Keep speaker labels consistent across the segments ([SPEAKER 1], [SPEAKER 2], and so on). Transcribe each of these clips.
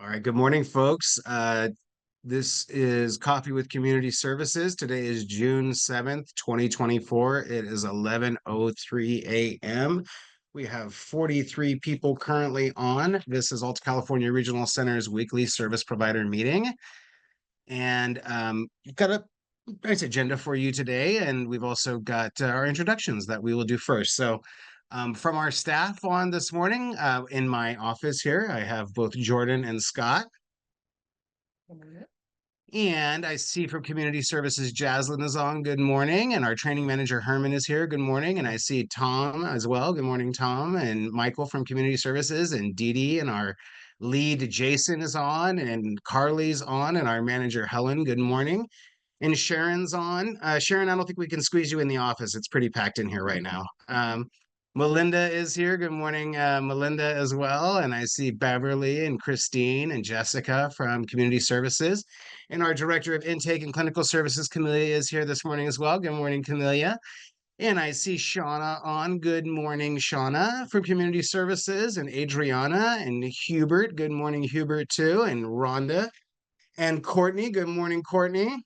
[SPEAKER 1] All right, good morning, folks. This is Coffee with Community Services. Today is June 7th, 2024. It is 11:03 a.m. We have 43 people currently on. This is Alta California Regional Center's weekly service provider meeting. And we've got a nice agenda for you today. And we've also got our introductions that we will do first. So from our staff on this morning, in my office here, I have both Jordan and Scott. And I see from Community Services, Jaslyn is on. Good morning. And our training manager, Herman, is here. Good morning. And I see Tom as well. Good morning, Tom. And Michael from Community Services, and Dee Dee, and our lead, Jason, is on. And Carly's on. And our manager, Helen. Good morning. And Sharon's on. Sharon, I don't think we can squeeze you in the office. It's pretty packed in here right now. Melinda is here. Good morning, Melinda, as well. And I see Beverly and Christine and Jessica from Community Services. And our Director of Intake and Clinical Services, Camelia, is here this morning as well. Good morning, Camelia. And I see Shauna on. Good morning, Shauna from Community Services, and Adriana and Hubert. Good morning, Hubert, too. And Rhonda and Courtney. Good morning, Courtney.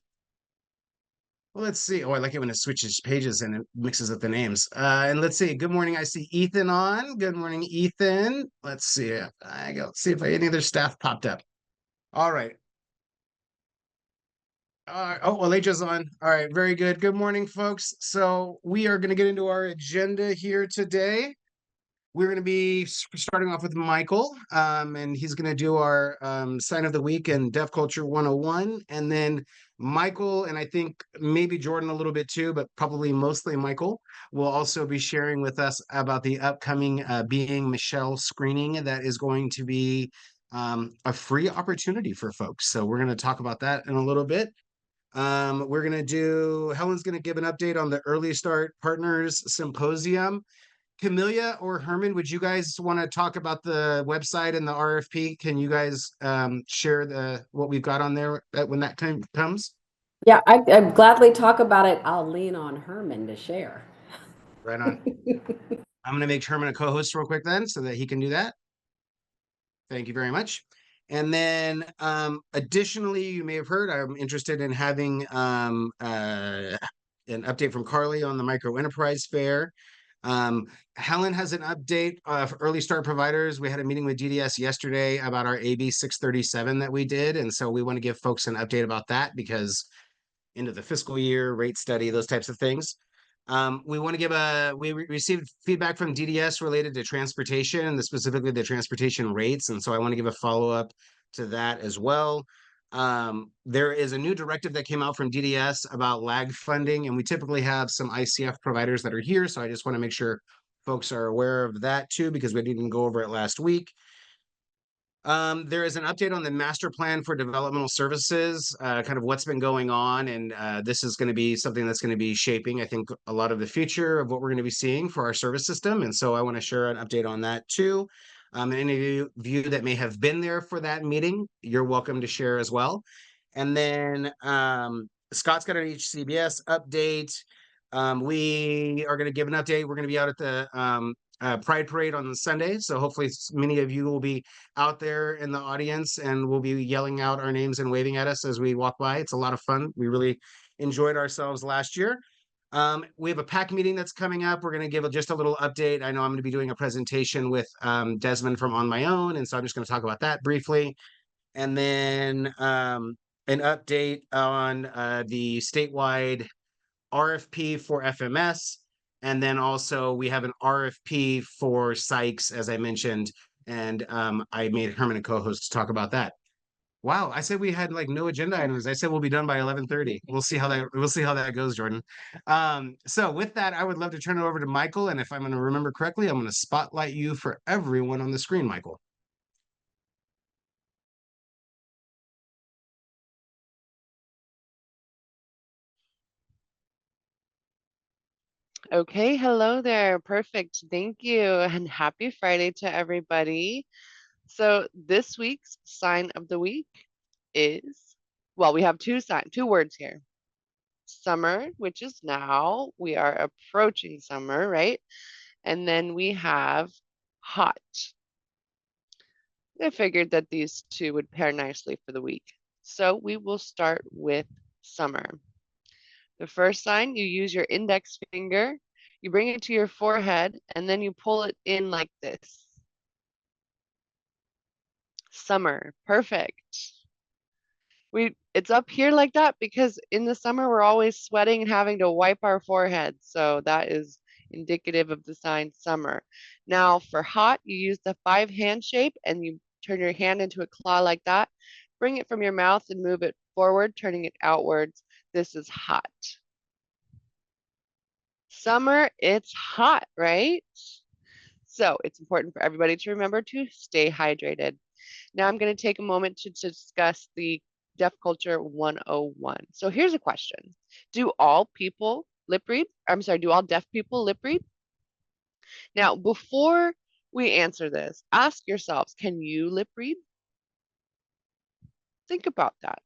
[SPEAKER 1] Well, let's see. Oh, I like it when it switches pages and it mixes up the names. And let's see. Good morning. I see Ethan on. Good morning, Ethan. Let's see. I go see if any other staff popped up. All right. Oh, Elijah's on. All right. Very good. Good morning, folks. So we are going to get into our agenda here today. We're going to be starting off with Michael, and he's going to do our sign of the week and Deaf Culture 101. And then Michael, and I think maybe Jordan a little bit too, but probably mostly Michael, will also be sharing with us about the upcoming Being Michelle screening that is going to be a free opportunity for folks. So we're going to talk about that in a little bit. Helen's going to give an update on the Early Start Partners Symposium. Camelia or Herman, would you guys want to talk about the website and the RFP? Can you guys share what we've got on there when that time comes?
[SPEAKER 2] Yeah, I'd gladly talk about it. I'll lean on Herman to share.
[SPEAKER 1] Right on. I'm going to make Herman a co-host real quick then so that he can do that. Thank you very much. And then additionally, you may have heard, I'm interested in having an update from Carly on the Micro Enterprise Fair. Helen has an update for Early Start Providers. We had a meeting with DDS yesterday about our AB 637 that we did. And so we want to give folks an update about that because into the fiscal year, rate study, those types of things. We want to give we received feedback from DDS related to transportation and specifically the transportation rates. And so I want to give a follow-up to that as well. There is a new directive that came out from DDS about lag funding, and we typically have some ICF providers that are here. So I just want to make sure folks are aware of that too, because we didn't go over it last week. There is an update on the master plan for developmental services, kind of what's been going on. And this is going to be something that's going to be shaping, I think, a lot of the future of what we're going to be seeing for our service system. And so I want to share an update on that too. And any of you that may have been there for that meeting, you're welcome to share as well. And then Scott's got an HCBS update. We are going to give an update. We're going to be out at the Pride Parade on Sunday. So hopefully many of you will be out there in the audience and we'll be yelling out our names and waving at us as we walk by. It's a lot of fun. We really enjoyed ourselves last year. We have a PAC meeting that's coming up. We're going to give just a little update. I know I'm going to be doing a presentation with Desmond from On My Own. And so I'm just going to talk about that briefly. And then an update on the statewide RFP for FMS. And then also we have an RFP for Sykes, as I mentioned, and I made Herman a co-host to talk about that. Wow, I said we had like no agenda items. I said we'll be done by 11:30. We'll see how that goes, Jordan. So with that, I would love to turn it over to Michael. And if I'm going to remember correctly, I'm going to spotlight you for everyone on the screen, Michael.
[SPEAKER 3] Okay, hello there. Perfect. Thank you. And happy Friday to everybody. So this week's sign of the week is, well, we have two words here. Summer, which is now. We are approaching summer, right? And then we have hot. I figured that these two would pair nicely for the week. So we will start with summer. The first sign, you use your index finger, you bring it to your forehead, and then you pull it in like this. Summer, perfect. It's up here like that because in the summer we're always sweating and having to wipe our foreheads. So that is indicative of the sign summer. Now for hot, you use the 5-hand shape and you turn your hand into a claw like that. Bring it from your mouth and move it forward, turning it outwards. This is hot. Summer, it's hot, right? So it's important for everybody to remember to stay hydrated. Now I'm going to take a moment to discuss the Deaf Culture 101. So here's a question. Do all people lip read? I'm sorry, do all deaf people lip read? Now, before we answer this, ask yourselves, can you lip read? Think about that.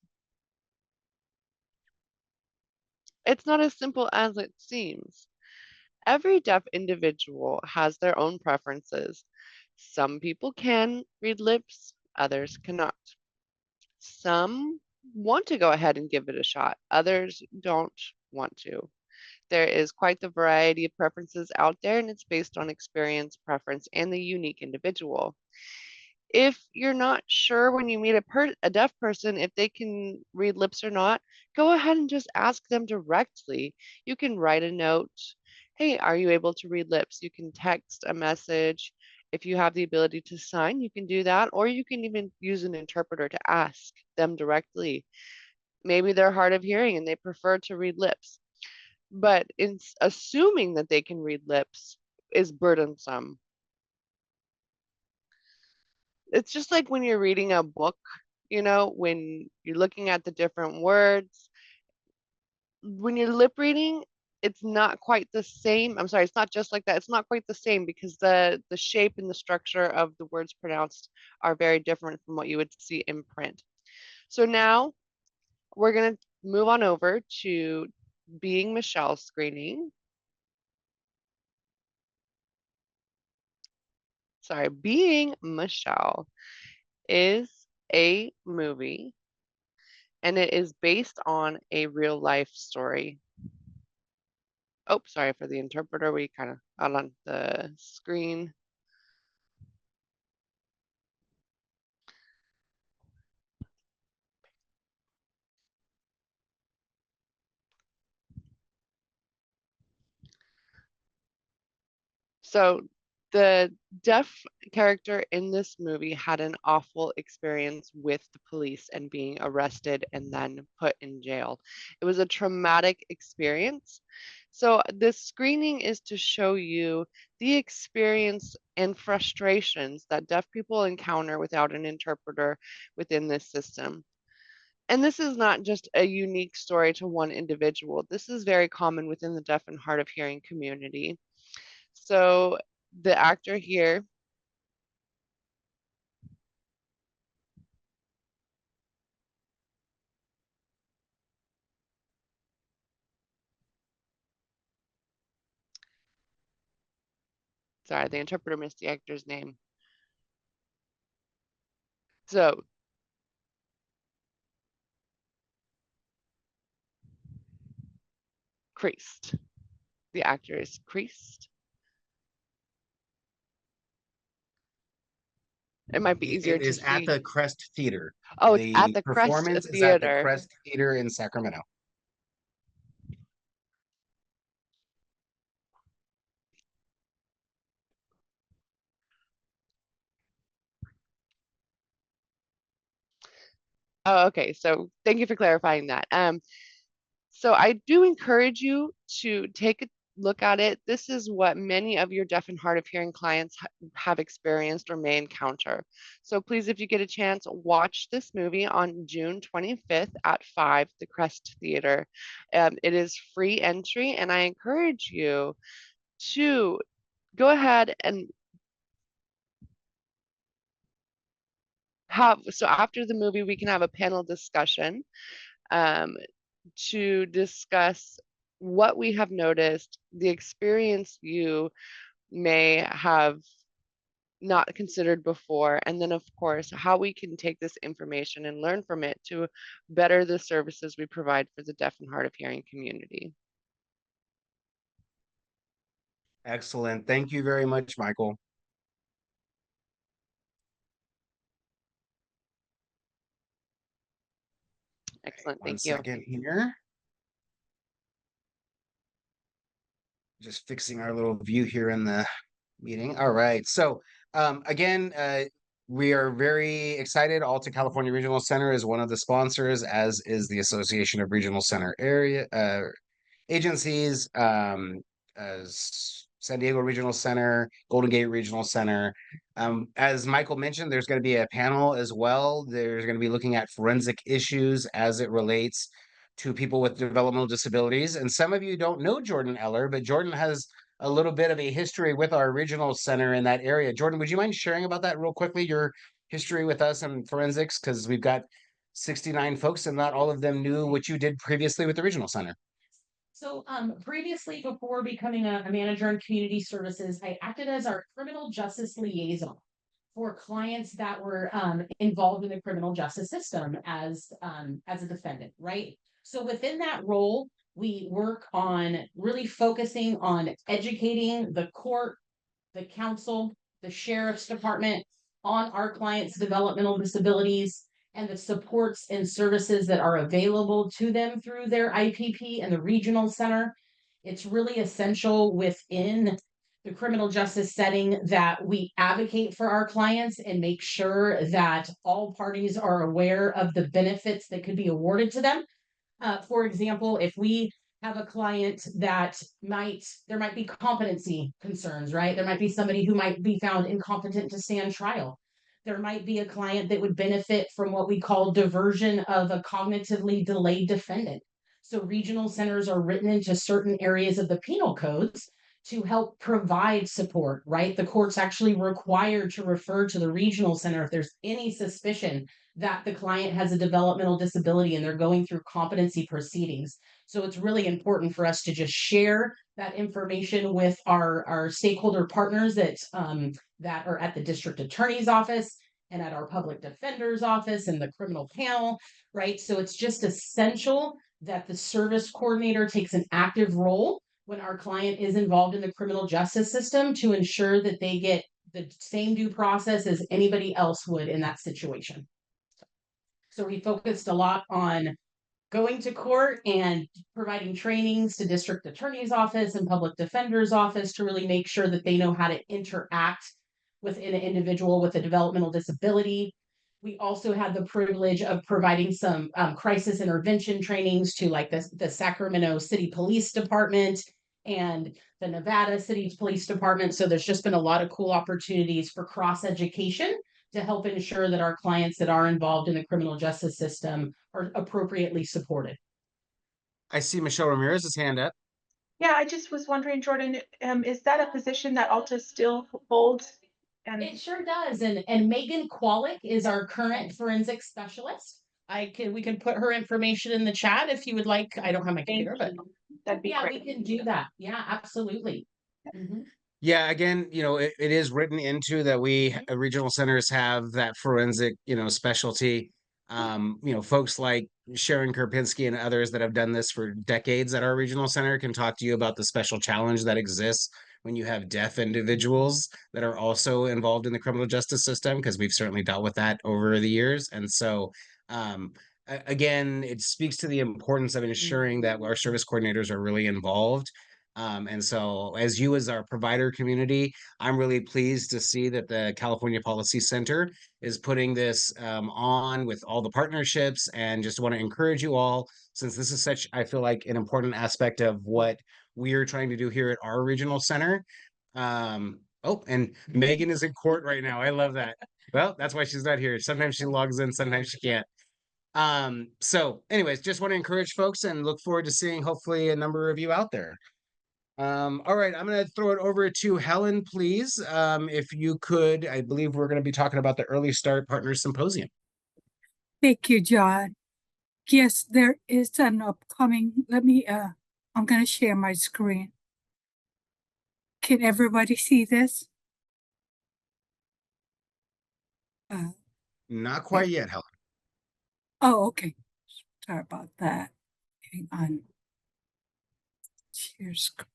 [SPEAKER 3] It's not as simple as it seems. Every deaf individual has their own preferences. Some people can read lips, others cannot. Some want to go ahead and give it a shot, others don't want to. There is quite the variety of preferences out there, and it's based on experience, preference, and the unique individual. If you're not sure when you meet a deaf person if they can read lips or not, go ahead and just ask them directly. You can write a note. Hey, are you able to read lips? You can text a message. If you have the ability to sign, you can do that, or you can even use an interpreter to ask them directly. Maybe they're hard of hearing and they prefer to read lips, but assuming that they can read lips is burdensome. It's just like when you're reading a book, when you're looking at the different words, when you're lip reading, it's not quite the same. I'm sorry, it's not just like that. It's not quite the same because the shape and the structure of the words pronounced are very different from what you would see in print. So now we're going to move on over to Being Michelle screening. Sorry, Being Michelle is a movie and it is based on a real life story. Oh, sorry for the interpreter. We kind of out on the screen. So the deaf character in this movie had an awful experience with the police and being arrested and then put in jail. It was a traumatic experience. So this screening is to show you the experience and frustrations that deaf people encounter without an interpreter within this system. And this is not just a unique story to one individual. This is very common within the deaf and hard of hearing community. So the actor here, sorry, the interpreter missed the actor's name. So Creased. The actor is Creased. It might be easier
[SPEAKER 1] It
[SPEAKER 3] to
[SPEAKER 1] is at
[SPEAKER 3] see.
[SPEAKER 1] the Crest Theater.
[SPEAKER 3] Oh, it's at
[SPEAKER 1] The
[SPEAKER 3] the Crest
[SPEAKER 1] performance is at the
[SPEAKER 3] Theater.
[SPEAKER 1] Crest Theater in Sacramento.
[SPEAKER 3] Oh, okay. So thank you for clarifying that. So I do encourage you to take a look at it. This is what many of your deaf and hard of hearing clients have experienced or may encounter. So please, if you get a chance, watch this movie on June 25th at 5, the Crest Theater. It is free entry, and I encourage you to go ahead and so after the movie, we can have a panel discussion um, to discuss what we have noticed, the experience you may have not considered before, and then of course how we can take this information and learn from it to better the services we provide for the deaf and hard of hearing community.
[SPEAKER 1] Excellent. Thank you very much, Michael.
[SPEAKER 3] Excellent.
[SPEAKER 1] One
[SPEAKER 3] Thank you.
[SPEAKER 1] second here. Just fixing our little view here in the meeting. All right. So again, we are very excited. Alta California Regional Center is one of the sponsors, as is the Association of Regional Center Area Agencies, as San Diego Regional Center, Golden Gate Regional Center. As Michael mentioned, there's going to be a panel as well. There's going to be looking at forensic issues as it relates to people with developmental disabilities. And some of you don't know Jordan Eller, but Jordan has a little bit of a history with our regional center in that area. Jordan, would you mind sharing about that real quickly, your history with us and forensics? Because we've got 69 folks and not all of them knew what you did previously with the regional center.
[SPEAKER 4] So previously, before becoming a manager in community services, I acted as our criminal justice liaison for clients that were involved in the criminal justice system as a defendant, right? So within that role, we work on really focusing on educating the court, the council, the sheriff's department on our clients' developmental disabilities and the supports and services that are available to them through their IPP and the regional center. It's really essential within the criminal justice setting that we advocate for our clients and make sure that all parties are aware of the benefits that could be awarded to them. For example, if we have a client that there might be competency concerns, right? There might be somebody who might be found incompetent to stand trial. There might be a client that would benefit from what we call diversion of a cognitively delayed defendant. So regional centers are written into certain areas of the penal codes to help provide support, right? The court's actually required to refer to the regional center if there's any suspicion that the client has a developmental disability and they're going through competency proceedings. So it's really important for us to just share that information with our stakeholder partners that are at the district attorney's office and at our public defender's office and the criminal panel, right? So it's just essential that the service coordinator takes an active role when our client is involved in the criminal justice system to ensure that they get the same due process as anybody else would in that situation. So we focused a lot on going to court and providing trainings to district attorney's office and public defender's office to really make sure that they know how to interact with an individual with a developmental disability. We also had the privilege of providing some crisis intervention trainings to like the Sacramento City Police Department and the Nevada City Police Department. So there's just been a lot of cool opportunities for cross education to help ensure that our clients that are involved in the criminal justice system are appropriately supported.
[SPEAKER 1] I see Michelle Ramirez's hand up.
[SPEAKER 5] Yeah, I just was wondering, Jordan, is that a position that Alta still holds? And
[SPEAKER 4] It sure does. And Megan Kwalik is our current forensic specialist. We can put her information in the chat if you would like. I don't have my computer, but
[SPEAKER 5] that'd be
[SPEAKER 4] yeah,
[SPEAKER 5] great.
[SPEAKER 4] we can do that. Yeah, absolutely. Mm-hmm.
[SPEAKER 1] Yeah, again, it is written into that we regional centers have that forensic, specialty. Folks like Sharon Karpinski and others that have done this for decades at our regional center can talk to you about the special challenge that exists when you have deaf individuals that are also involved in the criminal justice system, because we've certainly dealt with that over the years. And so, again, it speaks to the importance of ensuring that our service coordinators are really involved. And so as you as our provider community, I'm really pleased to see that the California Policy Center is putting this on with all the partnerships, and just want to encourage you all, since this is such, I feel like, an important aspect of what we're trying to do here at our regional center. Oh, and Megan is in court right now. I love that. Well, that's why she's not here. Sometimes she logs in, sometimes she can't. So anyways, just want to encourage folks and look forward to seeing hopefully a number of you out there. All right, I'm going to throw it over to Helen, please. If you could, I believe we're going to be talking about the Early Start Partners Symposium.
[SPEAKER 6] Thank you, John. Yes, there is an upcoming, I'm going to share my screen. Can everybody see this? Uh,
[SPEAKER 1] Not quite yet, Helen.
[SPEAKER 6] oh, okay. Sorry about that. Hang on. Share screen.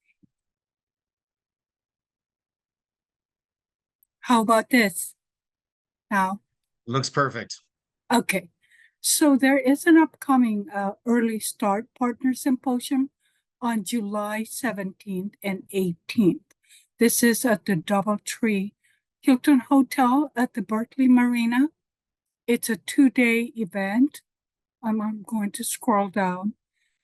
[SPEAKER 6] How about this? Now,
[SPEAKER 1] Looks perfect.
[SPEAKER 6] okay. So there is an upcoming early start partner symposium on July 17th and 18th. This is at the DoubleTree Hilton Hotel at the Berkeley Marina. It's a 2-day event. I'm going to scroll down.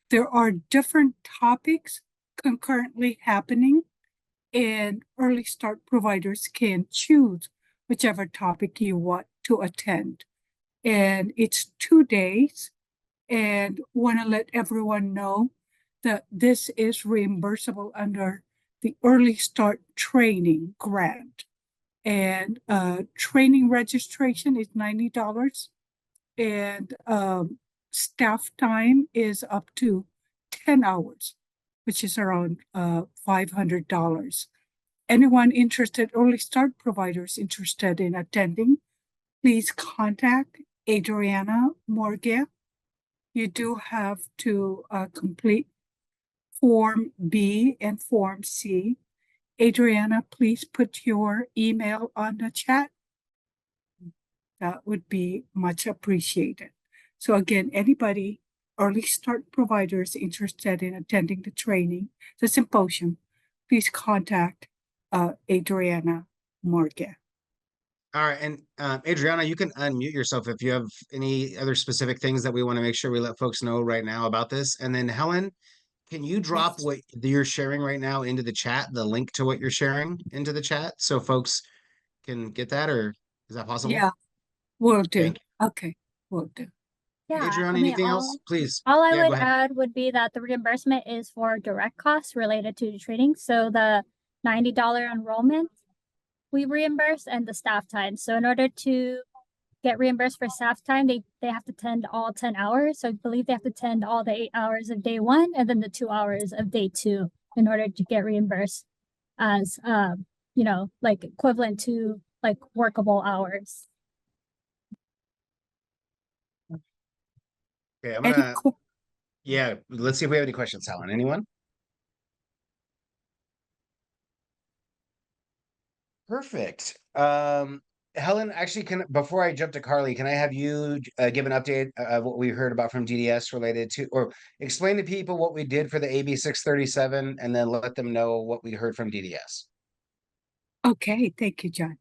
[SPEAKER 6] There are different topics concurrently happening, and early start providers can choose whichever topic you want to attend. And it's 2 days, and want to let everyone know that this is reimbursable under the Early Start Training Grant. And training registration is $90, and staff time is up to 10 hours, which is around $500. Anyone interested, early start providers interested in attending, please contact Adriana Morgan. You do have to complete Form B and Form C. Adriana, please put your email on the chat. That would be much appreciated. So again, anybody, early start providers interested in attending the training, the symposium, please contact Adriana Morgan.
[SPEAKER 1] All right, and Adriana, you can unmute yourself if you have any other specific things that we want to make sure we let folks know right now about this. And then Helen, can you drop
[SPEAKER 6] Yes.
[SPEAKER 1] what you're sharing right now into the chat, the link to what you're sharing into the chat so folks can get that, or is that possible?
[SPEAKER 6] Yeah, will do.
[SPEAKER 1] Thank
[SPEAKER 6] Okay, will do.
[SPEAKER 1] you.
[SPEAKER 7] Yeah,
[SPEAKER 1] Adriana,
[SPEAKER 7] I mean,
[SPEAKER 1] anything else? Please.
[SPEAKER 7] all I
[SPEAKER 1] Yeah, go
[SPEAKER 7] would
[SPEAKER 1] ahead.
[SPEAKER 7] add would be that the reimbursement is for direct costs related to the training. So the $90 enrollment we reimburse and the staff time. So in order to get reimbursed for staff time, they have to attend all 10 hours. So I believe they have to attend all the 8 hours of day one and then the 2 hours of day two in order to get reimbursed as you know, like equivalent to like workable hours.
[SPEAKER 1] Okay, I'm
[SPEAKER 6] Any
[SPEAKER 1] gonna,
[SPEAKER 6] que-
[SPEAKER 1] yeah, let's see if we have any questions, Helen. Anyone? Perfect. Helen, actually, before I jump to Carly, can I have you give an update of what we heard about from DDS related to, or explain to people what we did for the AB 637, and then let them know what we heard from DDS.
[SPEAKER 6] Okay, thank you, John.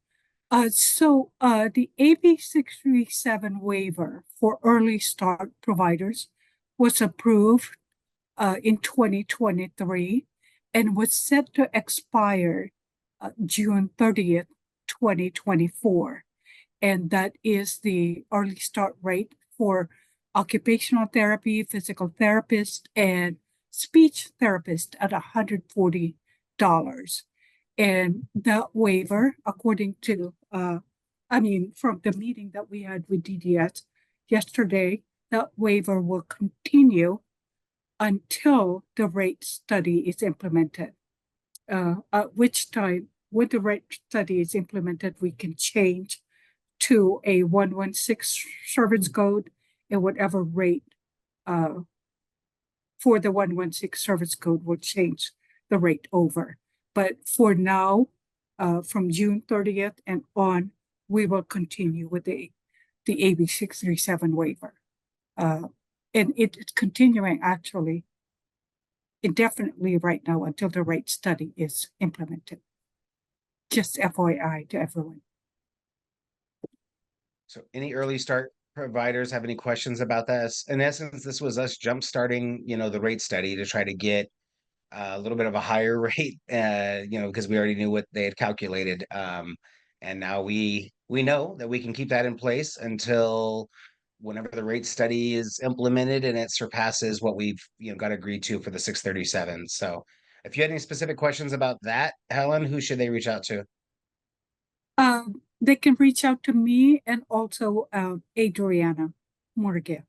[SPEAKER 6] So the AB 637 waiver for early start providers was approved in 2023 and was set to expire June 30th, 2024. And that is the early start rate for occupational therapy, physical therapist, and speech therapist at $140. And that waiver, according to, from the meeting that we had with DDS yesterday, that waiver will continue until the rate study is implemented. At which time, when the rate study is implemented, we can change to a 116 service code and whatever rate for the 116 service code will change the rate over. But for now, from June 30th and on, we will continue with the AB 637 waiver. And it's continuing actually indefinitely right now until the rate study is implemented. Just FYI to everyone.
[SPEAKER 1] So any early start providers have any questions about this? In essence, this was us jump starting, the rate study to try to get a little bit of a higher rate, because we already knew what they had calculated. And now we know that we can keep that in place until whenever the rate study is implemented and it surpasses what we've, got agreed to for the 637. So if you had any specific questions about that, Helen, who should they reach out to?
[SPEAKER 6] They can reach out to me and also Adriana Morgan.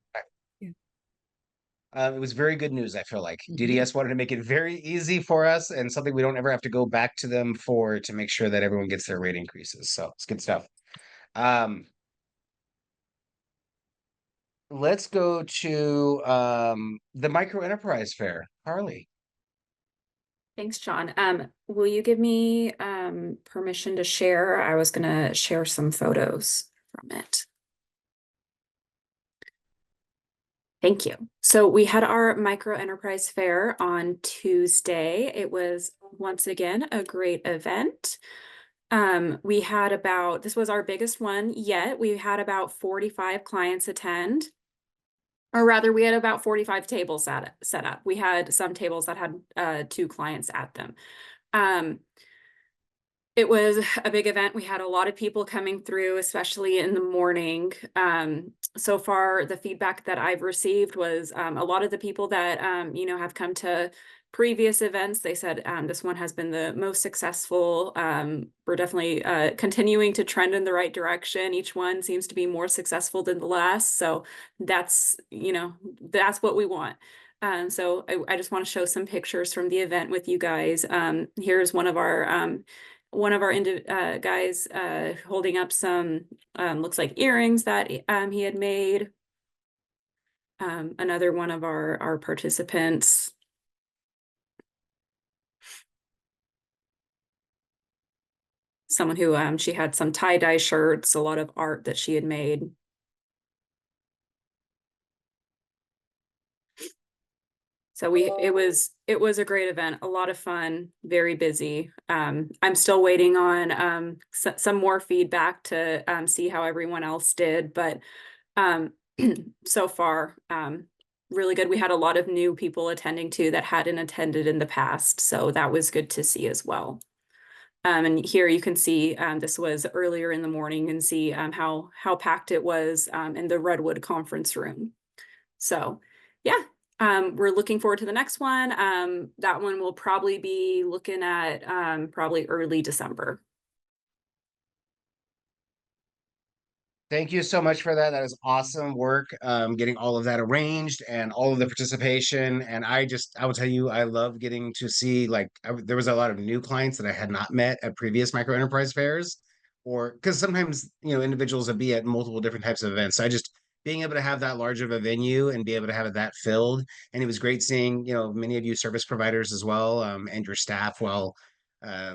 [SPEAKER 1] It was very good news, I feel like. DDS wanted to make it very easy for us and something we don't ever have to go back to them for to make sure that everyone gets their rate increases. So it's good stuff. let's go to the Micro Enterprise Fair. Carly.
[SPEAKER 8] Thanks, John. Will you give me permission to share? I was gonna share some photos from it. Thank you. So we had our Micro Enterprise Fair on Tuesday. It was once again a great event. We had this was our biggest one yet. We had about 45 clients attend. Or rather, we had about 45 tables set up. We had some tables that had 2 clients at them. It was a big event. We had a lot of people coming through, especially in the morning. So far, the feedback that I've received was a lot of the people that have come to previous events. They said this one has been the most successful. We're definitely continuing to trend in the right direction. Each one seems to be more successful than the last. So that's what we want. So I just want to show some pictures from the event with you guys. Here's one of our guys holding up some looks like earrings that he had made. Another one of our participants. Someone who she had some tie-dye shirts, a lot of art that she had made. So it was a great event, a lot of fun, very busy. I'm still waiting on some more feedback to see how everyone else did, but so far really good. We had a lot of new people attending too that hadn't attended in the past, so that was good to see as well. And here you can see this was earlier in the morning and see how packed it was in the Redwood conference room. So yeah. We're looking forward to the next one. That one will probably be looking at probably early December.
[SPEAKER 1] Thank you so much for that. That is awesome work, getting all of that arranged and all of the participation. And I will tell you, I love getting to see, there was a lot of new clients that I had not met at previous micro enterprise fairs, or because sometimes, individuals would be at multiple different types of events. So being able to have that large of a venue and be able to have it that filled. And it was great seeing, many of you service providers as well, and your staff. Well,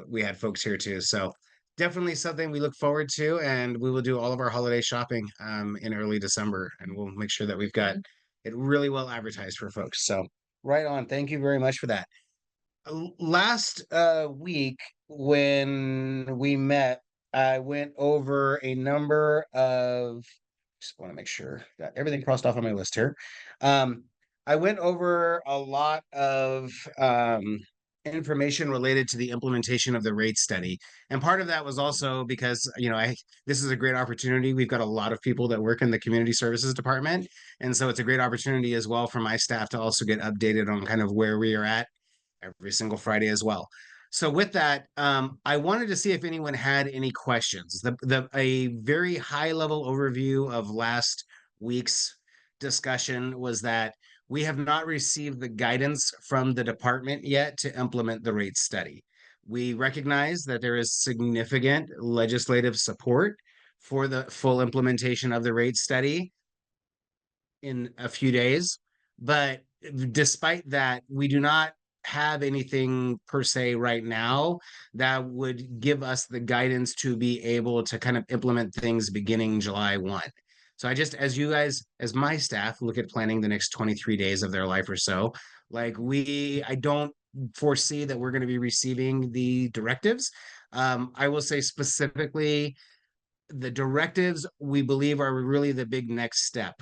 [SPEAKER 1] we had folks here too. So definitely something we look forward to, and we will do all of our holiday shopping in early December, and we'll make sure that we've got it really well advertised for folks. So right on. Thank you very much for that. Last week when we met, I went over a number of, just want to make sure got everything crossed off on my list here. I went over a lot of information related to the implementation of the rate study. And part of that was also because, this is a great opportunity. We've got a lot of people that work in the community services department. And so it's a great opportunity as well for my staff to also get updated on kind of where we are at every single Friday as well. So with that, I wanted to see if anyone had any questions. A very high level overview of last week's discussion was that we have not received the guidance from the department yet to implement the rate study. We recognize that there is significant legislative support for the full implementation of the rate study in a few days, but despite that, we do not have anything per se right now that would give us the guidance to be able to kind of implement things beginning July 1. So as you guys, as my staff, look at planning the next 23 days of their life or so, I don't foresee that we're going to be receiving the directives. I will say specifically, the directives we believe are really the big next step,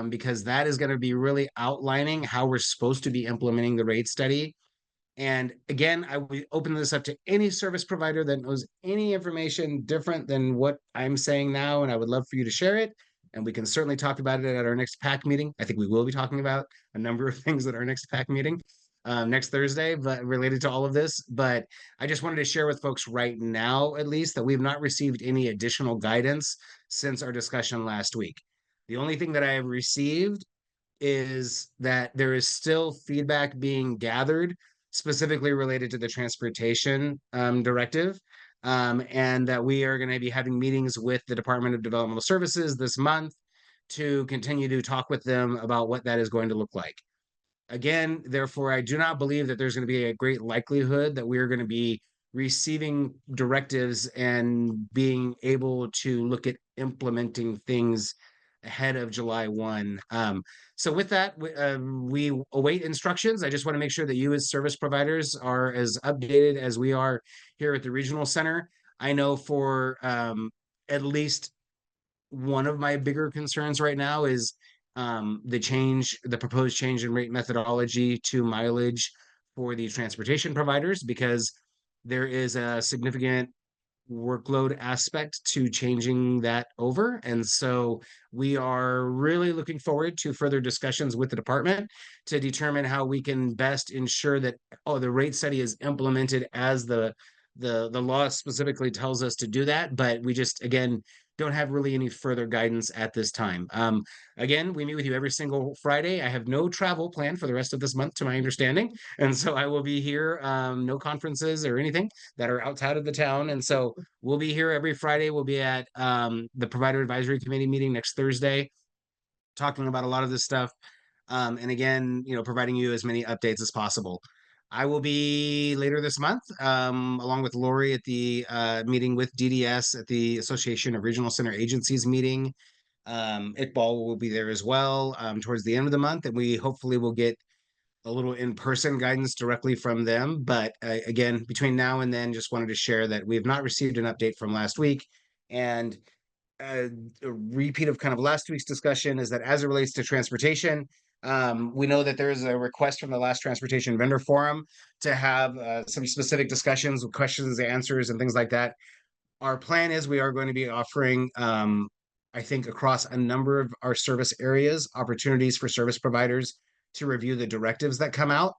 [SPEAKER 1] because that is going to be really outlining how we're supposed to be implementing the rate study. And again, I will open this up to any service provider that knows any information different than what I'm saying now, and I would love for you to share it. And we can certainly talk about it at our next PAC meeting. I think we will be talking about a number of things at our next PAC meeting next Thursday, but related to all of this. But I just wanted to share with folks right now, at least, that we have not received any additional guidance since our discussion last week. The only thing that I have received is that there is still feedback being gathered, specifically related to the transportation directive, and that we are going to be having meetings with the Department of Developmental Services this month to continue to talk with them about what that is going to look like. Again, therefore, I do not believe that there's going to be a great likelihood that we are going to be receiving directives and being able to look at implementing things ahead of July 1. So with that, we await instructions. I just want to make sure that you as service providers are as updated as we are here at the regional center. I know for at least one of my bigger concerns right now is the proposed change in rate methodology to mileage for the transportation providers, because there is a significant workload aspect to changing that over. And so we are really looking forward to further discussions with the department to determine how we can best ensure that the rate study is implemented as the law specifically tells us to do that. But we just, again, don't have really any further guidance at this time. Again, we meet with you every single Friday. I have no travel planned for the rest of this month, to my understanding. And so I will be here, no conferences or anything that are outside of the town. And so we'll be here every Friday. We'll be at the Provider Advisory Committee meeting next Thursday, talking about a lot of this stuff. And again, providing you as many updates as possible. I will be later this month, along with Lori, at the meeting with DDS at the Association of Regional Center Agencies meeting. Iqbal will be there as well towards the end of the month, and we hopefully will get a little in-person guidance directly from them. But again, between now and then, just wanted to share that we have not received an update from last week. And a repeat of kind of last week's discussion is that as it relates to transportation, we know that there is a request from the last transportation vendor forum to have some specific discussions with questions, answers, and things like that. Our plan is we are going to be offering, I think, across a number of our service areas, opportunities for service providers to review the directives that come out.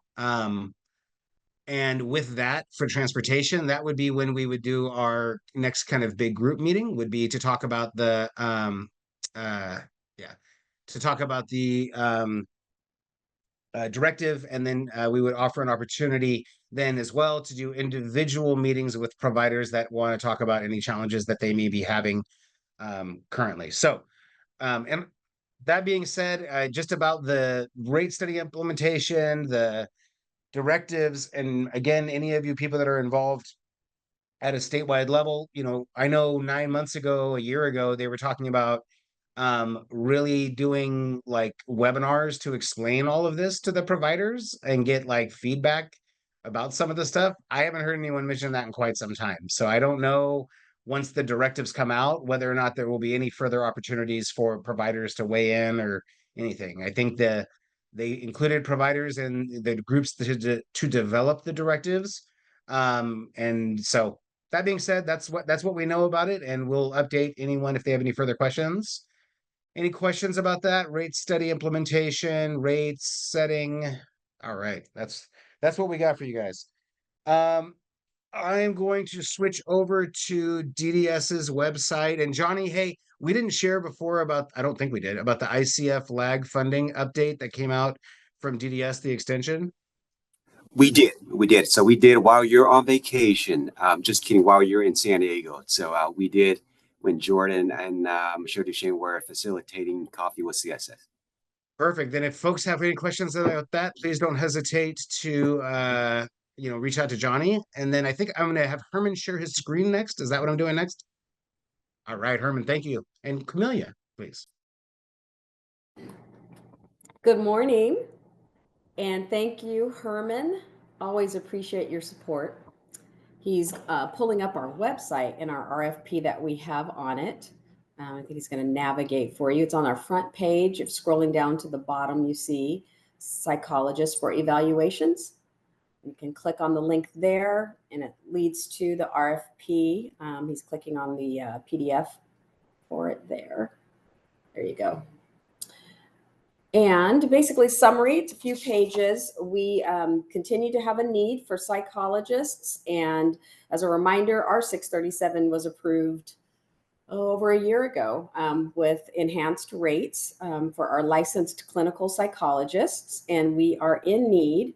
[SPEAKER 1] And with that, for transportation, that would be when we would do our next kind of big group meeting, would be to talk about the directive, and then we would offer an opportunity then as well to do individual meetings with providers that want to talk about any challenges that they may be having currently. So, and that being said, just about the rate study implementation, the directives, and again, any of you people that are involved at a statewide level, I know 9 months ago, a year ago, they were talking about really doing like webinars to explain all of this to the providers and get like feedback about some of the stuff. I haven't heard anyone mention that in quite some time. So I don't know, once the directives come out, whether or not there will be any further opportunities for providers to weigh in or anything. I think they included providers in the groups to develop the directives. And so that being said, that's what we know about it, and we'll update anyone if they have any further questions. Any questions about that? Rate study implementation, rates setting. All right, that's what we got for you guys. I'm going to switch over to DDS's website. And Johnny, hey, we didn't share before about, I don't think we did, about the ICF lag funding update that came out from DDS, the extension.
[SPEAKER 9] We did. So we did while you're on vacation. Just kidding, while you're in San Diego. So we did when Jordan and Michelle Duchesne were facilitating coffee with CSS.
[SPEAKER 1] Perfect. Then if folks have any questions about that, please don't hesitate to reach out to Johnny. And then I think I'm going to have Herman share his screen next. Is that what I'm doing next? All right, Herman, thank you. And Camelia, please.
[SPEAKER 2] Good morning. And thank you, Herman. Always appreciate your support. He's pulling up our website and our RFP that we have on it. I think he's going to navigate for you. It's on our front page. If scrolling down to the bottom, you see psychologists for evaluations. You can click on the link there and it leads to the RFP. He's clicking on the PDF for it there. There you go. And basically summary, it's a few pages. We continue to have a need for psychologists. And as a reminder, our 637 was approved over a year ago with enhanced rates for our licensed clinical psychologists. And we are in need,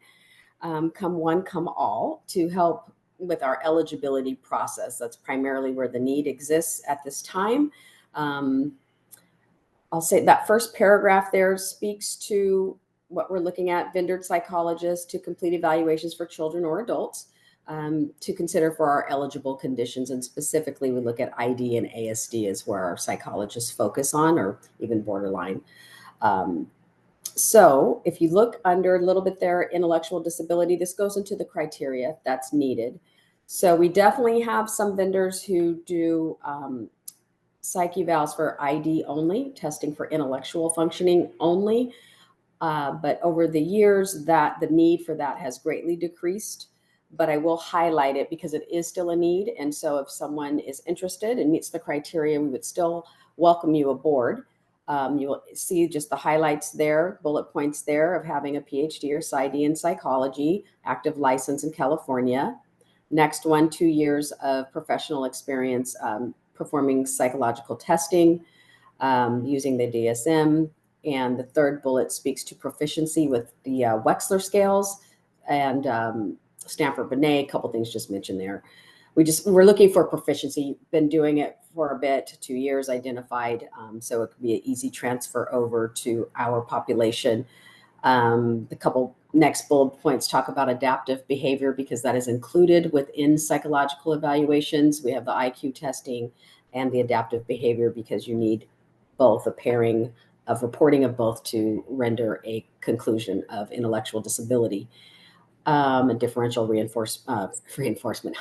[SPEAKER 2] come one, come all, to help with our eligibility process. That's primarily where the need exists at this time. I'll say that first paragraph there speaks to what we're looking at, vendor psychologists to complete evaluations for children or adults to consider for our eligible conditions. And specifically, we look at ID and ASD is where our psychologists focus on, or even borderline. So if you look under a little bit there, intellectual disability, this goes into the criteria that's needed. So we definitely have some vendors who do psych evals for ID only, testing for intellectual functioning only. But over the years, that the need for that has greatly decreased. But I will highlight it because it is still a need. And so if someone is interested and meets the criteria, we would still welcome you aboard. You will see just the highlights there, bullet points there of having a PhD or PsyD in psychology, active license in California. Next one, 2 years of professional experience performing psychological testing using the DSM. And the third bullet speaks to proficiency with the Wechsler scales and Stanford-Binet, a couple things just mentioned there. We're looking for proficiency. Been doing it for a bit, 2 years identified. So it could be an easy transfer over to our population. The couple next bullet points talk about adaptive behavior because that is included within psychological evaluations. We have the IQ testing and the adaptive behavior because you need both a pairing of reporting of both to render a conclusion of intellectual disability. And differential reinforcement.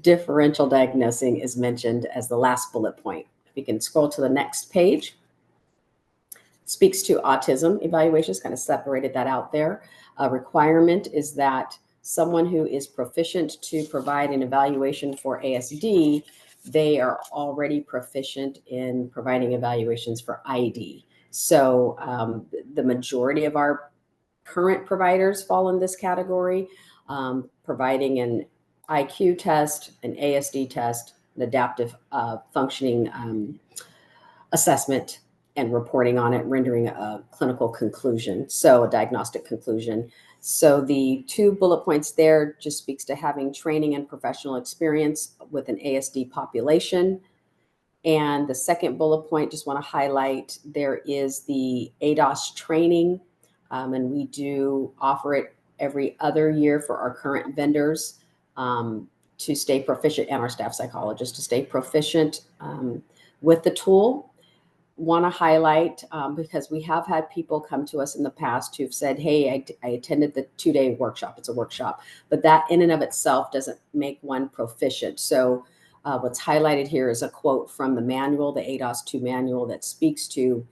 [SPEAKER 2] Differential diagnosing is mentioned as the last bullet point. If you can scroll to the next page, speaks to autism evaluations, kind of separated that out there. A requirement is that someone who is proficient to provide an evaluation for ASD, they are already proficient in providing evaluations for ID. So the majority of our current providers fall in this category, providing an IQ test, an ASD test, an adaptive functioning assessment, and reporting on it, rendering a clinical conclusion, so a diagnostic conclusion. So the 2 bullet points there just speaks to having training and professional experience with an ASD population. And the second bullet point, just want to highlight, there is the ADOS training, and we do offer it every other year for our current vendors to stay proficient, and our staff psychologists to stay proficient with the tool. Want to highlight, because we have had people come to us in the past who've said, hey, I attended the 2-day workshop. It's a workshop, but that in and of itself doesn't make one proficient. So what's highlighted here is a quote from the manual, the ADOS 2 manual, that speaks to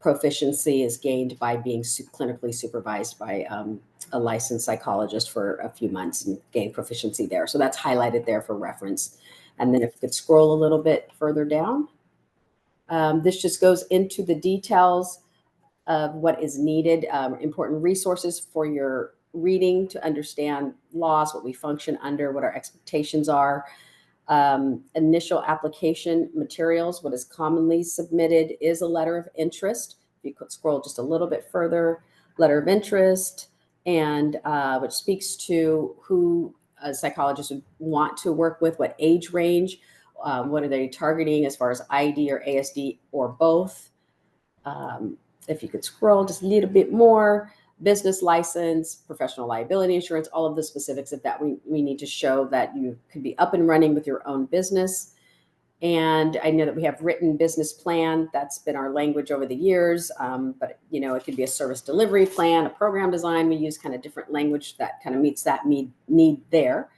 [SPEAKER 2] proficiency is gained by being clinically supervised by a licensed psychologist for a few months and gain proficiency there. So that's highlighted there for reference. And then if you could scroll a little bit further down, this just goes into the details of what is needed, important resources for your reading to understand laws, what we function under, what our expectations are. Initial application materials, what is commonly submitted is a letter of interest. If you could scroll just a little bit further, letter of interest, and which speaks to who a psychologist would want to work with, what age range, what are they targeting as far as ID or ASD or both. If you could scroll just a little bit more, business license, professional liability insurance, all of the specifics of that we need to show that you could be up and running with your own business. And I know that we have written business plan. That's been our language over the years. But it could be a service delivery plan, a program design. We use kind of different language that kind of meets that need there.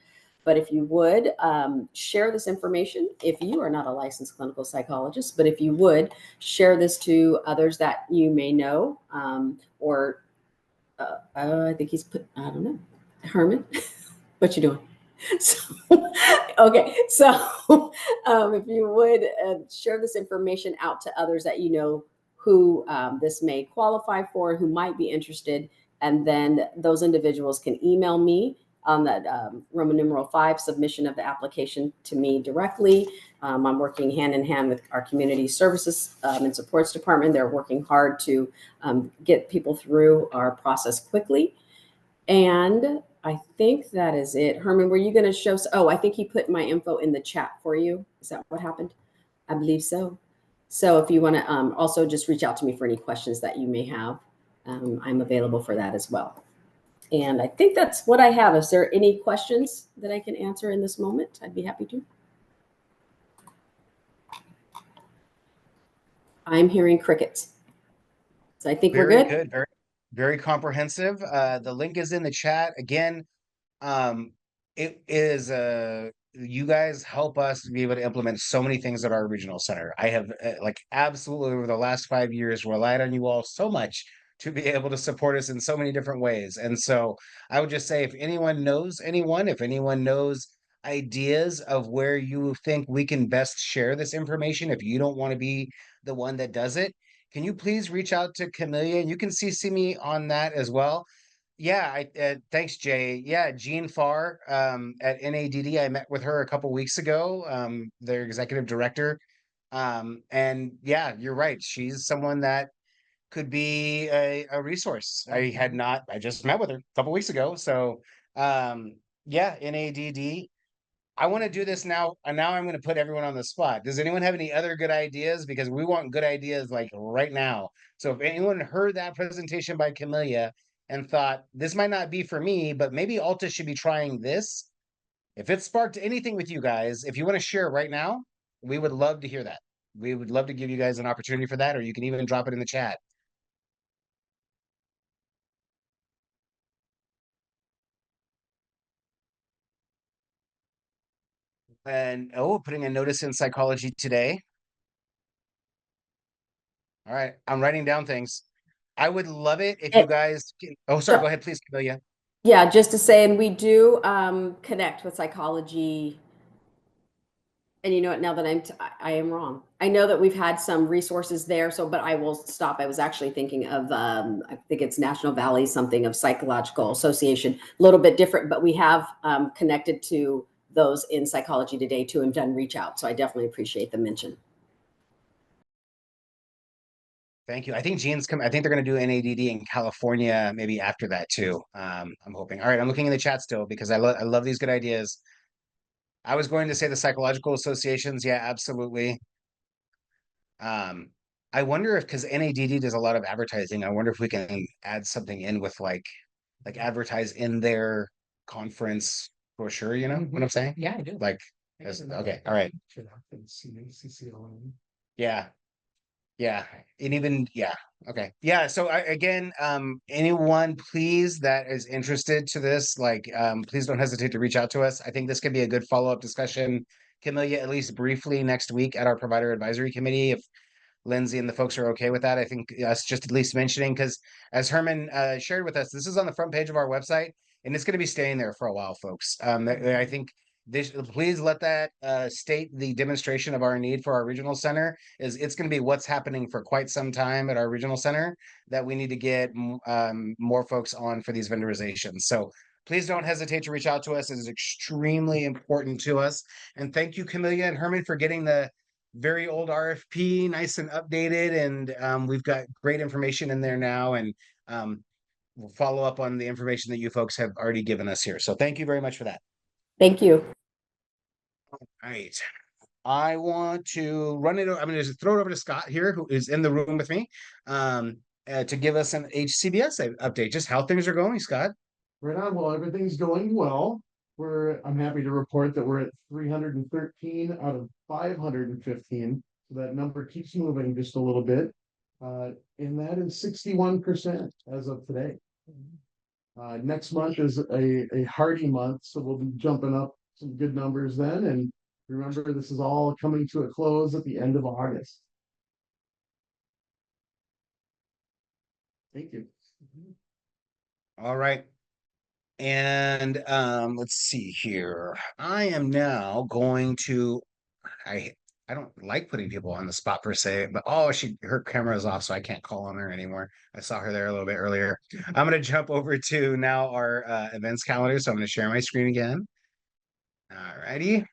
[SPEAKER 2] But if you would share this information, if you are not a licensed clinical psychologist, but if you would share this to others that you may know, or I think he's put, I don't know, Herman, what you doing? So, okay, so if you would share this information out to others that you know who this may qualify for, who might be interested, and then those individuals can email me on that Roman numeral 5 submission of the application to me directly. I'm working hand in hand with our community services and supports department. They're working hard to get people through our process quickly. And I think that is it. Herman, were you going to show? Oh, I think he put my info in the chat for you. Is that what happened? I believe so. So if you want to also just reach out to me for any questions that you may have, I'm available for that as well. And I think that's what I have. Is there any questions that I can answer in this moment? I'd be happy to. I'm hearing crickets. So I think we're
[SPEAKER 1] Very
[SPEAKER 2] good.
[SPEAKER 1] good. Very, very comprehensive. The link is in the chat. Again, it is you guys help us be able to implement so many things at our regional center. I have like absolutely over the last 5 years relied on you all so much to be able to support us in so many different ways. And so I would just say if anyone knows anyone, if anyone knows ideas of where you think we can best share this information, if you don't want to be the one that does it, can you please reach out to Camellia? You can CC me on that as well. Yeah, thanks, Jay. Yeah, Jean Farr at NADD. I met with her a couple weeks ago, their executive director. And yeah, you're right. She's someone that could be a resource. I just met with her a couple weeks ago. So yeah, NADD. I want to do this now, and now I'm going to put everyone on the spot. Does anyone have any other good ideas? Because we want good ideas like right now. So if anyone heard that presentation by Camellia and thought this might not be for me, but maybe Alta should be trying this. If it sparked anything with you guys, if you want to share right now, we would love to hear that. We would love to give you guys an opportunity for that, or you can even drop it in the chat. And putting a notice in Psychology Today. All right, I'm writing down things. I would love it if you guys can, sorry, go ahead, please, Camellia.
[SPEAKER 2] Yeah, just to say, and we do connect with Psychology. And you know what, now that I am wrong. I know that we've had some resources there, but I will stop. I was actually thinking of, I think it's National Valley, something of Psychological Association, a little bit different, but we have connected to those in Psychology Today too and done reach out. So I definitely appreciate the mention.
[SPEAKER 1] Thank you. I think Jean's I think they're going to do NADD in California maybe after that too. I'm hoping. All right, I'm looking in the chat still because I love these good ideas. I was going to say the psychological associations. Yeah, absolutely. I wonder if, because NADD does a lot of advertising, I wonder if we can add something in with like advertise in their conference brochure, you know what I'm saying?
[SPEAKER 4] Yeah, I do.
[SPEAKER 1] Like, okay, all right. Yeah. Yeah, and even, yeah, okay. Yeah, so again, anyone please that is interested to this, like, please don't hesitate to reach out to us. I think this could be a good follow-up discussion, Camellia, at least briefly next week at our provider advisory committee, if Lindsay and the folks are okay with that. I think us just at least mentioning, because as Herman shared with us, this is on the front page of our website, and it's going to be staying there for a while, folks. I think this, please let that state the demonstration of our need for our regional center is it's going to be what's happening for quite some time at our regional center that we need to get more folks on for these vendorizations. So please don't hesitate to reach out to us. It is extremely important to us. And thank you, Camellia and Herman, for getting the very old RFP nice and updated. And we've got great information in there now. And we'll follow up on the information that you folks have already given us here. So thank you very much for that.
[SPEAKER 2] Thank you.
[SPEAKER 1] All right. I want to run it. I'm going to just throw it over to Scott here, who is in the room with me, to give us an HCBS update, just how things are going, Scott.
[SPEAKER 10] Right on. Well, everything's going well. I'm happy to report that we're at 313 out of 515. So that number keeps moving just a little bit. And that is 61% as of today. Next month is a hearty month, so we'll be jumping up some good numbers then. And remember, this is all coming to a close at the end of August. Thank you.
[SPEAKER 1] All right. And let's see here. I am now going to, I don't like putting people on the spot per se, but her camera is off, so I can't call on her anymore. I saw her there a little bit earlier. I'm going to jump over to now our events calendar. So I'm going to share my screen again. All righty.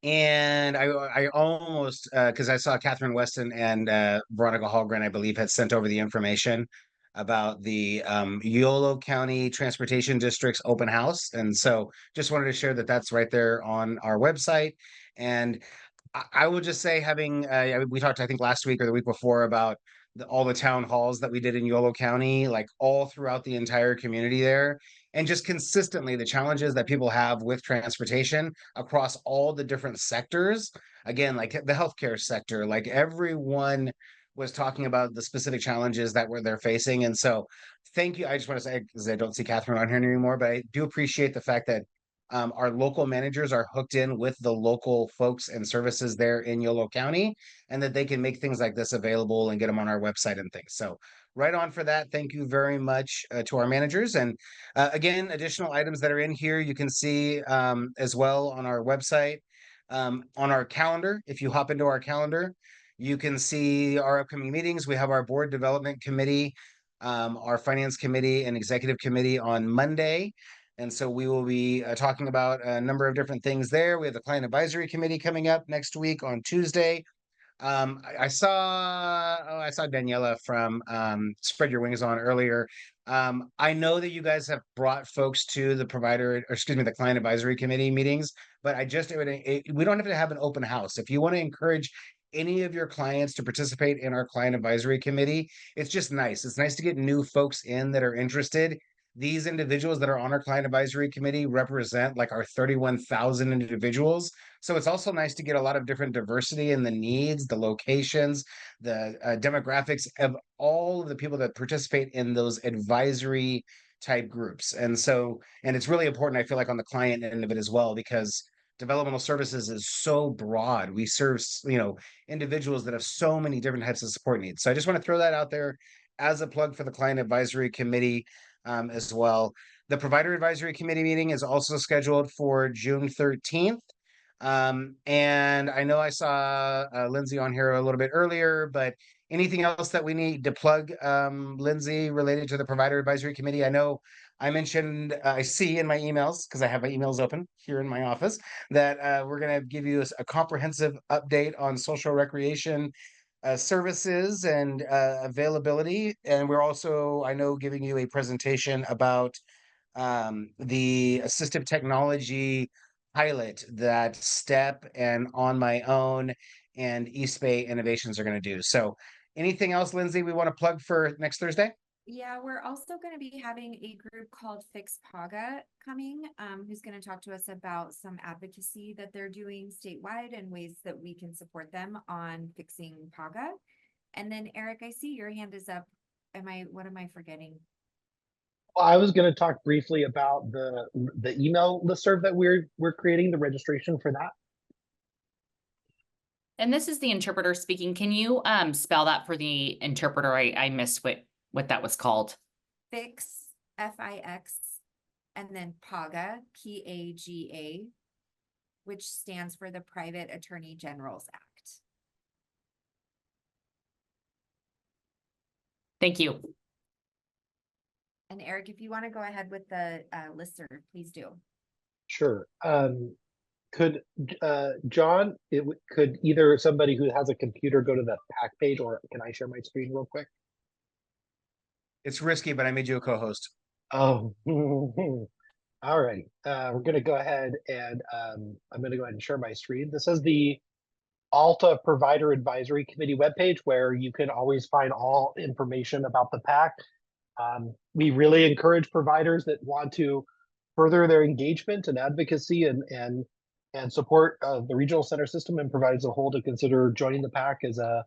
[SPEAKER 1] And I almost, because I saw Catherine Weston and Veronica Hallgren, I believe, had sent over the information about the Yolo County Transportation District's open house. And so just wanted to share that that's right there on our website. And I will just say, having we talked, I think, last week or the week before about all the town halls that we did in Yolo County, like all throughout the entire community there, and just consistently the challenges that people have with transportation across all the different sectors. Again, like the healthcare sector, like everyone was talking about the specific challenges that they're facing. And so, thank you. I just want to say, because I don't see Catherine on here anymore, but I do appreciate the fact that our local managers are hooked in with the local folks and services there in Yolo County, and that they can make things like this available and get them on our website and things. So, right on for that. Thank you very much to our managers. And again, additional items that are in here you can see as well on our website, on our calendar. If you hop into our calendar, you can see our upcoming meetings. We have our board development committee, our finance committee, and executive committee on Monday. And so we will be talking about a number of different things there. We have the client advisory committee coming up next week on Tuesday. I saw Daniela from Spread Your Wings on earlier. I know that you guys have brought folks to the the client advisory committee meetings, but we don't have to have an open house. If you want to encourage any of your clients to participate in our client advisory committee, it's just nice. It's nice to get new folks in that are interested. These individuals that are on our client advisory committee represent like our 31,000 individuals. So it's also nice to get a lot of different diversity in the needs, the locations, the demographics of all of the people that participate in those advisory type groups. And it's really important, I feel like, on the client end of it as well, because developmental services is so broad. We serve, individuals that have so many different types of support needs. So I just want to throw that out there as a plug for the client advisory committee as well. The provider advisory committee meeting is also scheduled for June 13th. And I know I saw Lindsay on here a little bit earlier, but anything else that we need to plug, Lindsay, related to the provider advisory committee? I know I mentioned, I see in my emails, because I have my emails open here in my office, that we're going to give you a comprehensive update on social recreation services and availability. And we're also, I know, giving you a presentation about the assistive technology pilot that STEP and On My Own and East Bay Innovations are going to do. So anything else, Lindsay, we want to plug for next Thursday?
[SPEAKER 11] Yeah, we're also going to be having a group called Fix PAGA coming, who's going to talk to us about some advocacy that they're doing statewide and ways that we can support them on fixing PAGA. And then Eric, I see your hand is up. What am I forgetting?
[SPEAKER 12] Well, I was going to talk briefly about the email listserv that we're creating, the registration for that.
[SPEAKER 13] And this is the interpreter speaking. Can you spell that for the interpreter? I missed what that was called.
[SPEAKER 11] Fix, F-I-X, and then PAGA, P-A-G-A, which stands for the Private Attorney General's Act.
[SPEAKER 13] Thank you.
[SPEAKER 11] And Eric, if you want to go ahead with the listserv, please do.
[SPEAKER 12] Sure. Could John, could either somebody who has a computer go to the PAC page, or can I share my screen real quick?
[SPEAKER 1] It's risky, but I made you a co-host.
[SPEAKER 12] Oh, all right. We're going to go ahead and I'm going to go ahead and share my screen. This is the Alta Provider Advisory Committee webpage, where you can always find all information about the PAC. We really encourage providers that want to further their engagement and advocacy and support the regional center system and provide as a whole to consider joining the PAC as a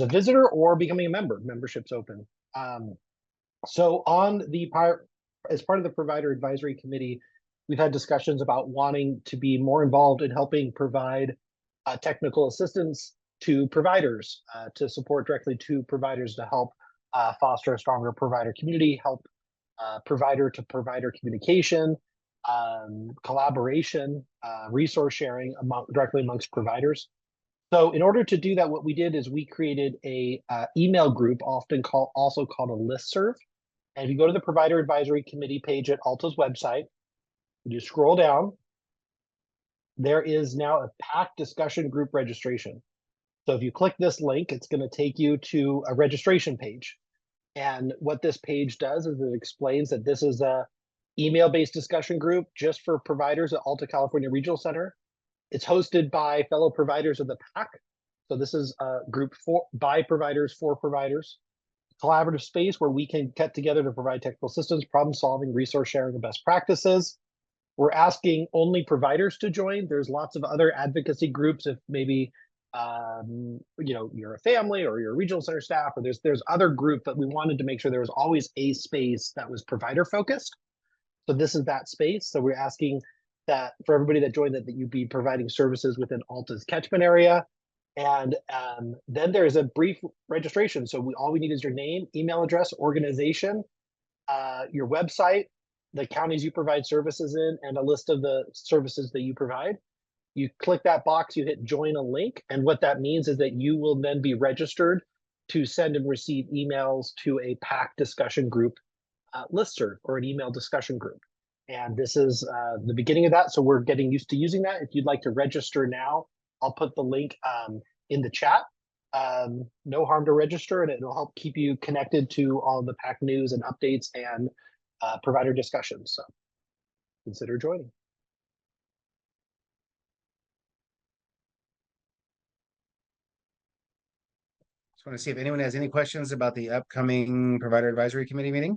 [SPEAKER 12] visitor or becoming a member. Membership's open. So as part of the Provider Advisory Committee, we've had discussions about wanting to be more involved in helping provide technical assistance to providers, to support directly to providers to help foster a stronger provider community, help provider to provider communication, collaboration, resource sharing directly amongst providers. So in order to do that, what we did is we created a email group, also called a listserv. And if you go to the Provider Advisory Committee page at Alta's website, you scroll down, there is now a PAC discussion group registration. So if you click this link, it's going to take you to a registration page. And what this page does is it explains that this is a email-based discussion group just for providers at Alta California Regional Center. It's hosted by fellow providers of the PAC. So this is a group by providers for providers. Collaborative space where we can get together to provide technical assistance, problem solving, resource sharing, and best practices. We're asking only providers to join. There's lots of other advocacy groups. If maybe you're a family or you're a regional center staff, or there's other group, but we wanted to make sure there was always a space that was provider focused. So this is that space. So we're asking that for everybody that joined that you be providing services within Alta's catchment area. And then there's a brief registration. So all we need is your name, email address, organization, your website, the counties you provide services in, and a list of the services that you provide. You click that box, you hit join a link. And what that means is that you will then be registered to send and receive emails to a PAC discussion group listserv or an email discussion group. And this is the beginning of that. So we're getting used to using that. If you'd like to register now, I'll put the link in the chat. No harm to register, and it'll help keep you connected to all the PAC news and updates and provider discussions. So consider joining.
[SPEAKER 1] Just want to see if anyone has any questions about the upcoming Provider Advisory Committee meeting.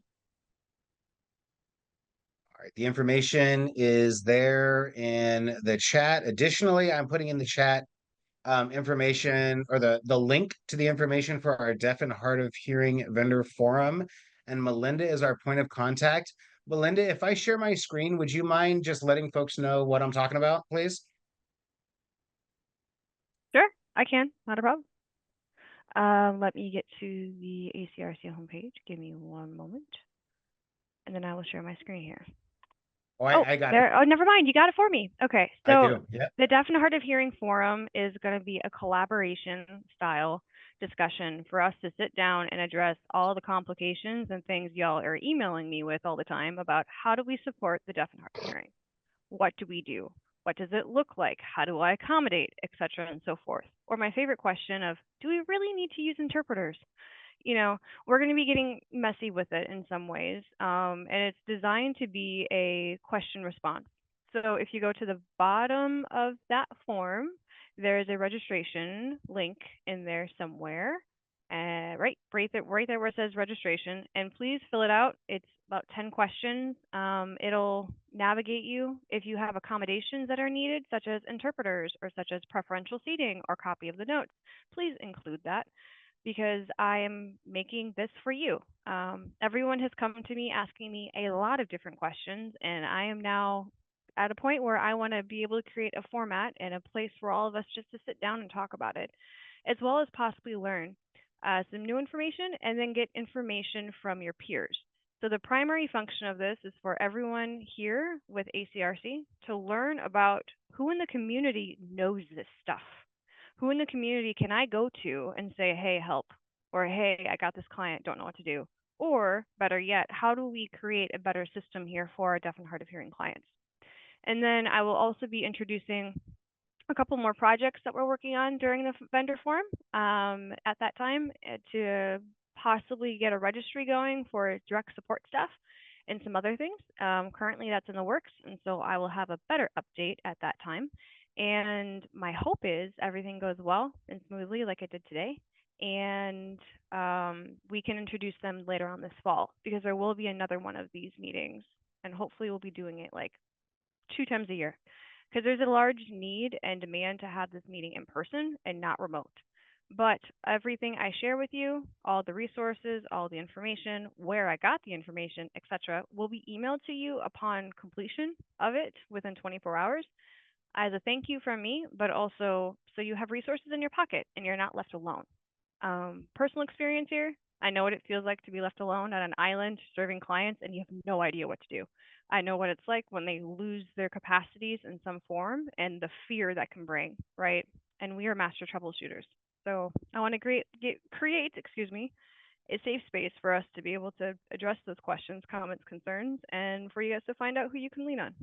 [SPEAKER 1] All right, the information is there in the chat. Additionally, I'm putting in the chat information or the link to the information for our Deaf and Hard of Hearing vendor forum. And Melinda is our point of contact. Melinda, if I share my screen, would you mind just letting folks know what I'm talking about, please?
[SPEAKER 14] Sure, I can, not a problem. Let me get to the ACRC homepage. Give me one moment. And then I will share my screen here.
[SPEAKER 1] Oh, I got it.
[SPEAKER 14] Oh, never mind. You got it for me. Okay. So
[SPEAKER 1] I do. Yeah.
[SPEAKER 14] The Deaf and Hard of Hearing Forum is going to be a collaboration style discussion for us to sit down and address all the complications and things y'all are emailing me with all the time about how do we support the deaf and hard of hearing? What do we do? What does it look like? How do I accommodate, etc., and so forth? Or my favorite question of, do we really need to use interpreters? You know, we're going to be getting messy with it in some ways, and it's designed to be a question response. So if you go to the bottom of that form, there's a registration link in there somewhere, right there where it says registration, and please fill it out. It's about 10 questions. It'll navigate you if you have accommodations that are needed, such as interpreters or such as preferential seating or copy of the notes. Please include that, because I am making this for you. Everyone has come to me asking me a lot of different questions, and I am now at a point where I want to be able to create a format and a place for all of us just to sit down and talk about it, as well as possibly learn some new information and then get information from your peers. So the primary function of this is for everyone here with ACRC to learn about who in the community knows this stuff. Who in the community can I go to and say, hey, help, or hey, I got this client, don't know what to do? Or better yet, how do we create a better system here for our deaf and hard of hearing clients? And then I will also be introducing a couple more projects that we're working on during the vendor forum at that time to possibly get a registry going for direct support staff and some other things. Currently that's in the works, and so I will have a better update at that time. And my hope is everything goes well and smoothly like it did today, and we can introduce them later on this fall, because there will be another one of these meetings, and hopefully we'll be doing it like 2 times a year, because there's a large need and demand to have this meeting in person and not remote. But everything I share with you, all the resources, all the information, where I got the information, etc., will be emailed to you upon completion of it within 24 hours as a thank you from me, but also so you have resources in your pocket and you're not left alone. Personal experience here, I know what it feels like to be left alone on an island serving clients and you have no idea what to do. I know what it's like when they lose their capacities in some form and the fear that can bring, right? And we are master troubleshooters. So I want to create, a safe space for us to be able to address those questions, comments, concerns, and for you guys to find out who you can lean on.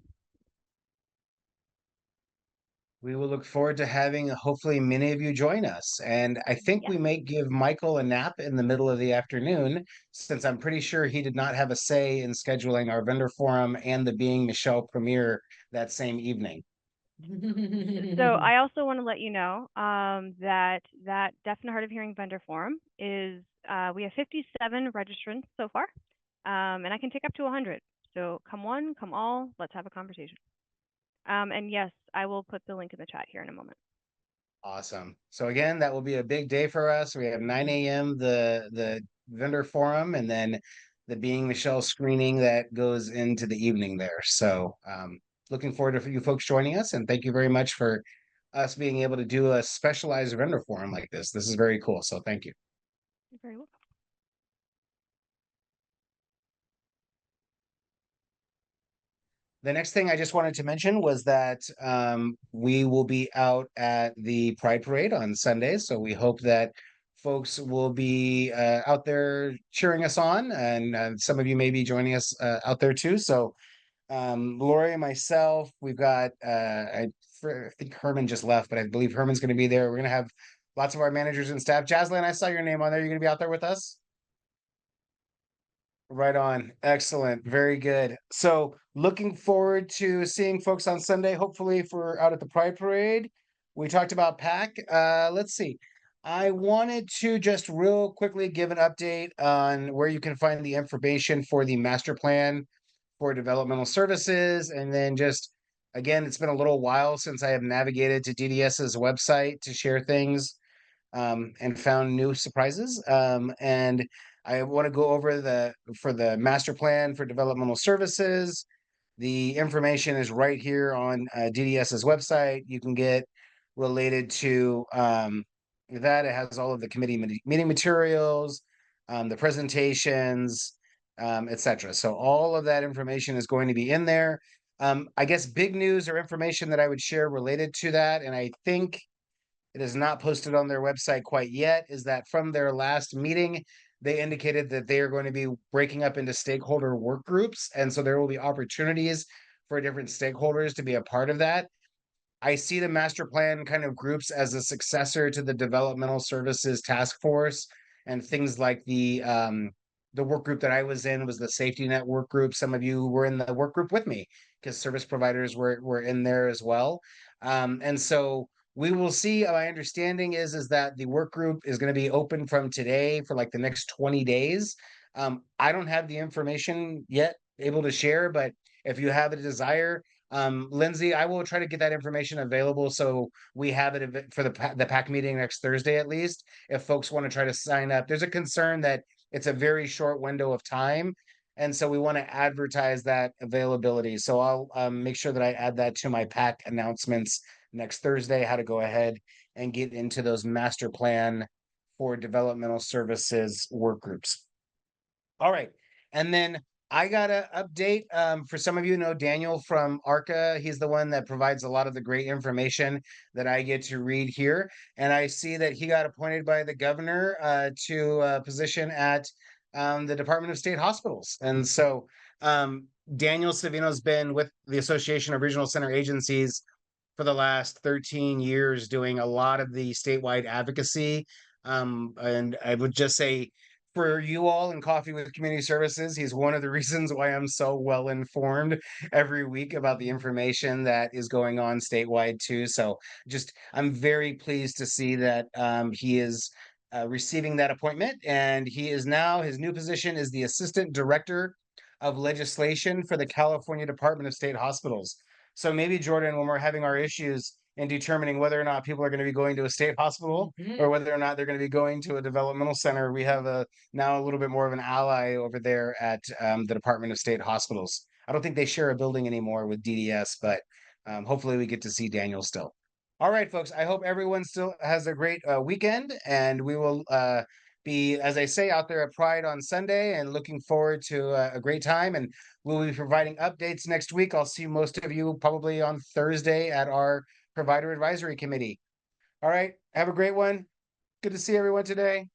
[SPEAKER 1] We will look forward to having hopefully many of you join us. And I think we may give Michael a nap in the middle of the afternoon, since I'm pretty sure he did not have a say in scheduling our vendor forum and the Being Michelle premiere that same evening.
[SPEAKER 14] So I also want to let you know that Deaf and Hard of Hearing vendor forum is we have 57 registrants so far, and I can take up to 100. So come one, come all, let's have a conversation. And yes, I will put the link in the chat here in a moment.
[SPEAKER 1] Awesome. So again, that will be a big day for us. We have 9 a.m. the vendor forum, and then the Being Michelle screening that goes into the evening there. So looking forward to you folks joining us, and thank you very much for us being able to do a specialized vendor forum like this. This is very cool. So thank you.
[SPEAKER 14] You're very welcome.
[SPEAKER 1] The next thing I just wanted to mention was that we will be out at the Pride Parade on Sunday. So we hope that folks will be out there cheering us on, and some of you may be joining us out there too. So Lori and myself, we've got, I think Herman just left, but I believe Herman's going to be there. We're going to have lots of our managers and staff. Jaslyn, I saw your name on there. You're going to be out there with us? Right on. Excellent. Very good. So looking forward to seeing folks on Sunday, hopefully for out at the Pride Parade. We talked about PAC. Let's see. I wanted to just real quickly give an update on where you can find the information for the master plan for developmental services. And then just, again, it's been a little while since I have navigated to DDS's website to share things and found new surprises. And I want to go over for the master plan for developmental services. The information is right here on DDS's website. You can get related to that. It has all of the committee meeting materials, the presentations, etc. So all of that information is going to be in there. I guess big news or information that I would share related to that, and I think it is not posted on their website quite yet, is that from their last meeting, they indicated that they are going to be breaking up into stakeholder work groups. And so there will be opportunities for different stakeholders to be a part of that. I see the master plan kind of groups as a successor to the developmental services task force, and things like the work group that I was in was the safety net work group. Some of you were in the work group with me because service providers were in there as well. And so we will see. My understanding is that the work group is going to be open from today for like the next 20 days. I don't have the information yet able to share, but if you have a desire, Lindsay, I will try to get that information available so we have it for the PAC meeting next Thursday at least. If folks want to try to sign up, there's a concern that it's a very short window of time, and so we want to advertise that availability. So I'll make sure that I add that to my PAC announcements next Thursday, how to go ahead and get into those master plan for developmental services work groups. All right. And then I got an update. For some of you know Daniel from ARCA. He's the one that provides a lot of the great information that I get to read here. And I see that he got appointed by the governor to a position at the Department of State Hospitals. And so Daniel Savino's been with the Association of Regional Center Agencies for the last 13 years doing a lot of the statewide advocacy. And I would just say, for you all in Coffee with Community Services, he's one of the reasons why I'm so well informed every week about the information that is going on statewide too. So I'm very pleased to see that he is receiving that appointment, and he is now, his new position is the Assistant Director of Legislation for the California Department of State Hospitals. So maybe, Jordan, when we're having our issues in determining whether or not people are going to be going to a state hospital or whether or not they're going to be going to a developmental center, we have now a little bit more of an ally over there at the Department of State Hospitals. I don't think they share a building anymore with DDS, but hopefully we get to see Daniel still. All right, folks, I hope everyone still has a great weekend, and we will be, as I say, out there at Pride on Sunday, and looking forward to a great time. And we'll be providing updates next week. I'll see most of you probably on Thursday at our Provider Advisory Committee. All right, have a great one. Good to see everyone today.